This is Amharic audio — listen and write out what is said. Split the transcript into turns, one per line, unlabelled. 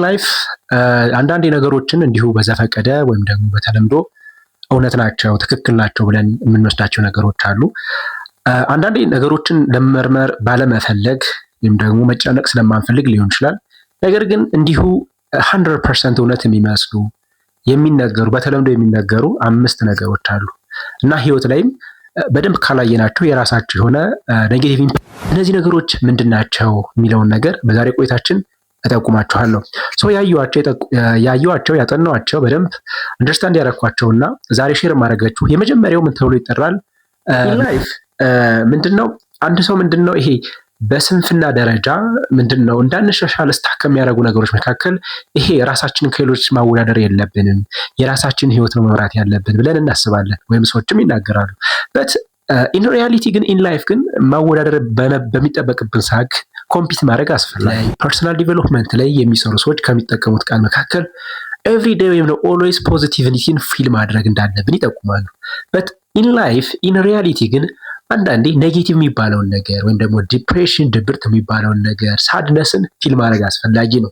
ላይፍ አንዳንድ ነገሮችን እንዲሁ በዘፈቀደ ወይም ደግሞ በተለምዶ እውነት ናቸው ትክክል ናቸው ብለን የምንወስዳቸው ነገሮች አሉ። አንዳንዴ ነገሮችን ለመመርመር ባለመፈለግ ወይም ደግሞ መጨነቅ ስለማንፈልግ ሊሆን ይችላል። ነገር ግን እንዲሁ 100% እውነት የሚመስሉ የሚነገሩ በተለምዶ የሚነገሩ 5 ነገሮች አሉ እና ህይወት ላይም በደንብ ካላየናቸው የራሳቸው የሆነ ኔጌቲቭ ኢምፓክት እነዚህ ነገሮች ምንድን ናቸው የሚለውን ነገር በዛሬ ቆይታችን እጠቁማችኋለሁ። ያየኋቸው ያጠናኋቸው በደንብ አንደርስታንድ ያደረኳቸውና ዛሬ ሼር ማድረጋችሁ የመጀመሪያው ምን ተብሎ ይጠራል? ላይፍ ምንድነው? አንድ ሰው ምንድነው ይሄ በስንፍና ደረጃ ምንድነው እንዳንሻሻል ስታክ ከሚያደርጉ ነገሮች መካከል ይሄ ራሳችንን ከሌሎች ማወዳደር የለብንም የራሳችን ህይወት ነው መምራት ያለብን ብለን እናስባለን፣ ወይም ሰዎችም ይናገራሉ። በት ኢን ሪያሊቲ ግን ኢን ላይፍ ግን ማወዳደር በሚጠበቅብን ሳክ ኮምፒት ማድረግ አስፈላጊ። ፐርሰናል ዲቨሎፕመንት ላይ የሚሰሩ ሰዎች ከሚጠቀሙት ቃል መካከል ኤቭሪዴይ ወይም ኦልዌይስ ፖዚቲቪቲን ፊል ማድረግ እንዳለብን ይጠቁማሉ። በት ኢን ላይፍ ኢን ሪያሊቲ ግን አንዳንዴ ኔጌቲቭ የሚባለውን ነገር ወይም ደግሞ ዲፕሬሽን ድብርት የሚባለውን ነገር ሳድነስን ፊል ማድረግ አስፈላጊ ነው።